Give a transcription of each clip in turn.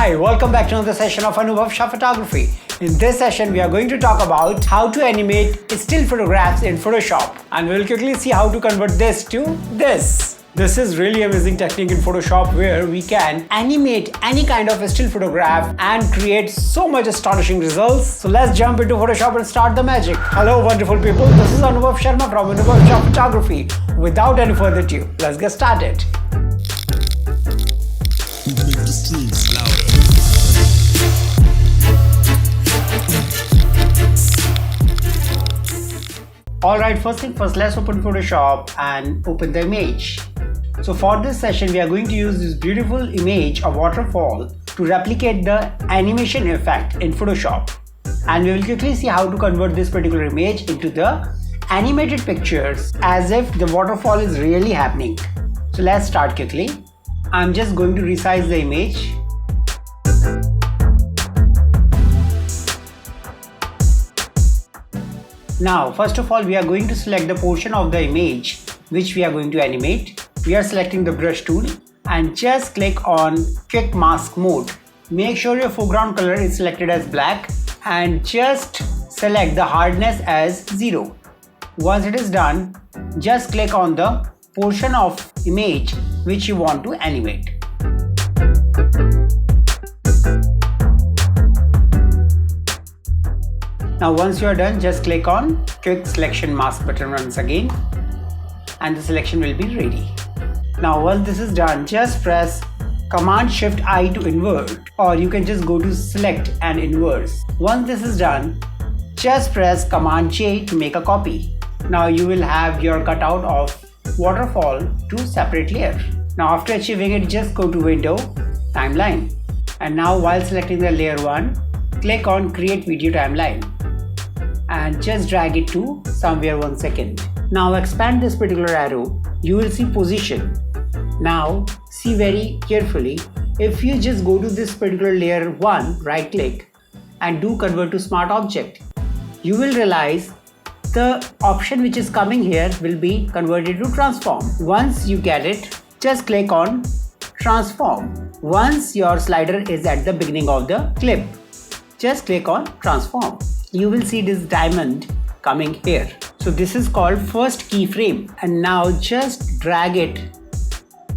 Hi, welcome back to another session of Anubhavshaphotography. In this session, we are going to talk about how to animate still photographs in Photoshop, and we'll quickly see how to convert this to this. This is really amazing technique in Photoshop where we can animate any kind of still photograph and create so much astonishing results. So let's jump into Photoshop and start the magic. Hello wonderful people, this is Anubhav Sharma from Anubhavshaphotography. Without any further ado, let's get started. Alright, first thing first, let's open Photoshop and open the image. So for this session, we are going to use this beautiful image of waterfall to replicate the animation effect in Photoshop. And we will quickly see how to convert this particular image into the animated pictures as if the waterfall is really happening. So let's start quickly. I'm just going to resize the image. Now, first of all, we are going to select the portion of the image which we are going to animate. We are selecting the brush tool and just click on quick mask mode. Make sure your foreground color is selected as black and just select the hardness as 0. Once it is done, just click on the portion of image which you want to animate. Now once you are done, just click on quick selection mask button once again and the selection will be ready. Now once this is done, just press Command Shift I to invert, or you can just go to select and inverse. Once this is done, just press Command J to make a copy. Now you will have your cutout of waterfall to separate layer. Now after achieving it, just go to Window, Timeline, and now while selecting the layer 1, click on Create Video Timeline and just drag it to somewhere 1 second. Now expand this particular arrow, you will see position. Now see very carefully, if you just go to this particular layer 1, right click and do convert to smart object, you will realize the option which is coming here will be converted to transform. Once you get it, just click on transform. Once your slider is at the beginning of the clip, just click on transform. You will see this diamond coming here. So this is called first keyframe, and now just drag it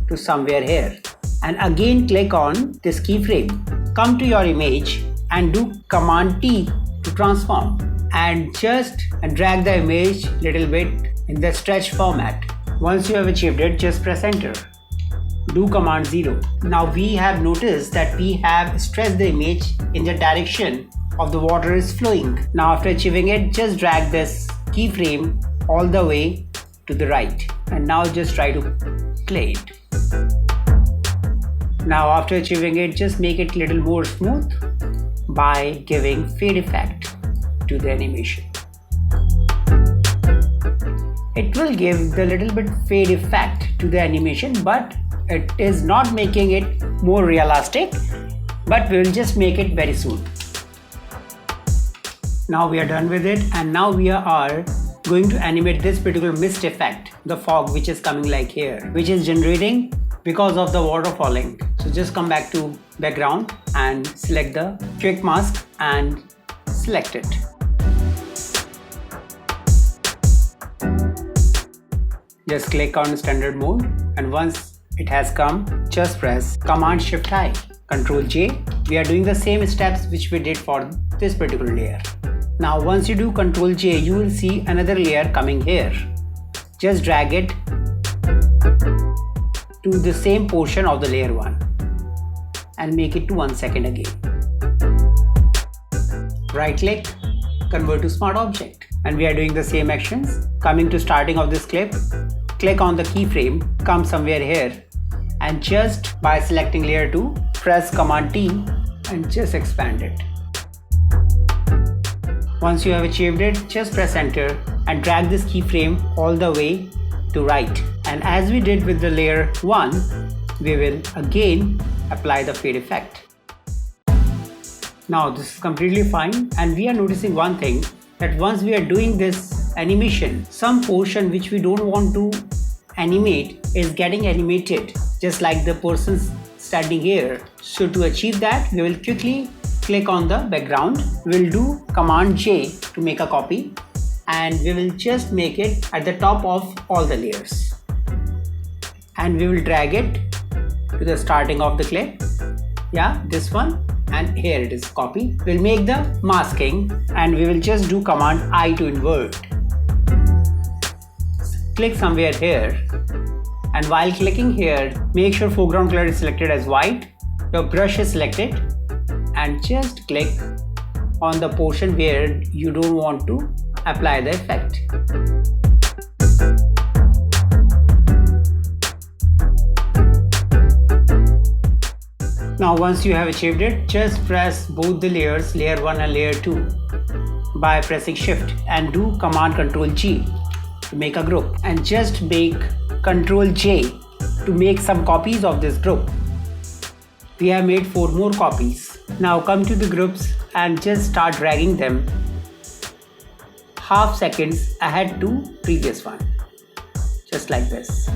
to somewhere here and again click on this keyframe. Come to your image and do Command T to transform and just drag the image little bit in the stretch format. Once you have achieved it, just press enter. Do Command 0. Now we have noticed that we have stretched the image in the direction of the water is flowing. Now after achieving it, just drag this keyframe all the way to the right and now just try to play it. Now after achieving it, just make it little more smooth by giving fade effect to the animation. It will give the little bit fade effect to the animation, but it is not making it more realistic, but we will just make it very soon. Now we are done with it, and now we are going to animate this particular mist effect, the fog which is coming like here, which is generating because of the water falling. So just come back to background and select the quick mask and select it. Just click on standard mode, and once it has come, just press Command Shift I, Control J. We are doing the same steps which we did for this particular layer. Now once you do Control J, you will see another layer coming here. Just drag it to the same portion of the layer 1 and make it to 1 second again. Right click, convert to smart object, and we are doing the same actions. Coming to starting of this clip, click on the keyframe, come somewhere here, and just by selecting layer 2, press Command T and just expand it. Once you have achieved it, just press enter and drag this keyframe all the way to right. And as we did with the layer 1, we will again apply the fade effect. Now this is completely fine, and we are noticing one thing, that once we are doing this animation, some portion which we don't want to animate is getting animated, just like the person's standing here. So to achieve that, we will quickly click on the background. We'll do Command J to make a copy, and we will just make it at the top of all the layers. And we will drag it to the starting of the clip. Yeah, this one, and here it is, copy. We'll make the masking, and we will just do Command I to invert. Click somewhere here, and while clicking here, make sure foreground color is selected as white, your brush is selected, and just click on the portion where you don't want to apply the effect. Now once you have achieved it, just press both the layers, layer 1 and layer 2, by pressing Shift, and do Command Ctrl G to make a group, and just make Ctrl J to make some copies of this group. We have made 4 more copies. Now come to the groups and just start dragging them half seconds ahead to previous one, just like this.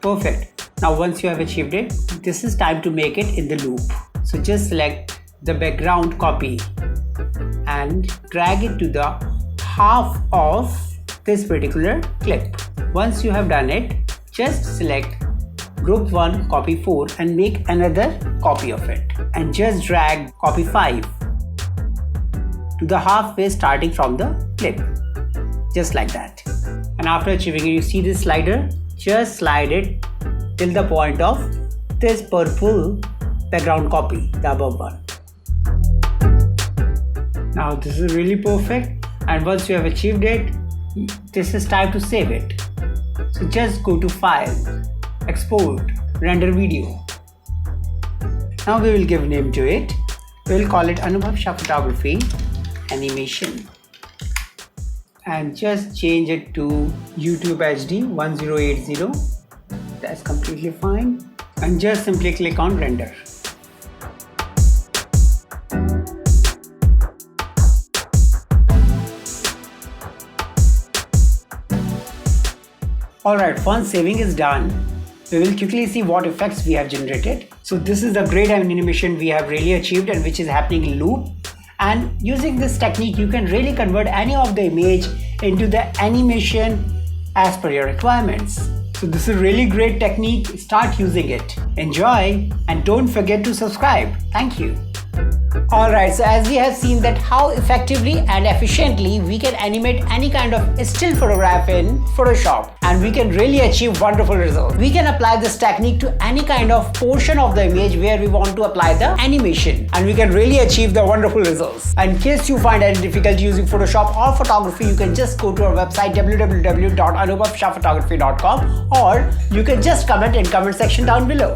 Perfect. Now once you have achieved it, this is time to make it in the loop. So just select the background copy and drag it to the half of this particular clip. Once you have done it, just select group 1 copy 4 and make another copy of it, and just drag copy 5 to the halfway starting from the clip, just like that. And after achieving it, you see this slider, just slide it till the point of this purple background copy, the above one. Now this is really perfect, and once you have achieved it, this is time to save it. So just go to File, Export, Render Video. Now we will give name to it. We will call it Anubhavshaphotography Animation, and just change it to YouTube HD 1080. That's completely fine, and just simply click on Render. Alright, once saving is done, we will quickly see what effects we have generated. So this is the great animation we have really achieved, and which is happening in loop. And using this technique, you can really convert any of the image into the animation as per your requirements. So this is a really great technique. Start using it. Enjoy, and don't forget to subscribe. Thank you. Alright, so as we have seen that how effectively and efficiently we can animate any kind of still photograph in Photoshop, and we can really achieve wonderful results. We can apply this technique to any kind of portion of the image where we want to apply the animation, and we can really achieve the wonderful results. And in case you find any difficulty using Photoshop or photography, you can just go to our website www.anubhavshaphotography.com, or you can just comment in comment section down below.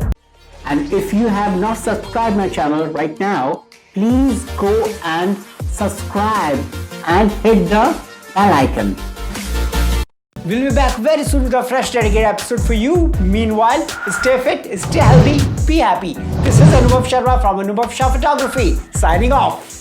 And if you have not subscribed my channel right now, please go and subscribe and hit the bell icon. We'll be back very soon with a fresh dedicated episode for you. Meanwhile, stay fit, stay healthy, be happy. This is Anubhav Sharma from Anubhav Photography, signing off.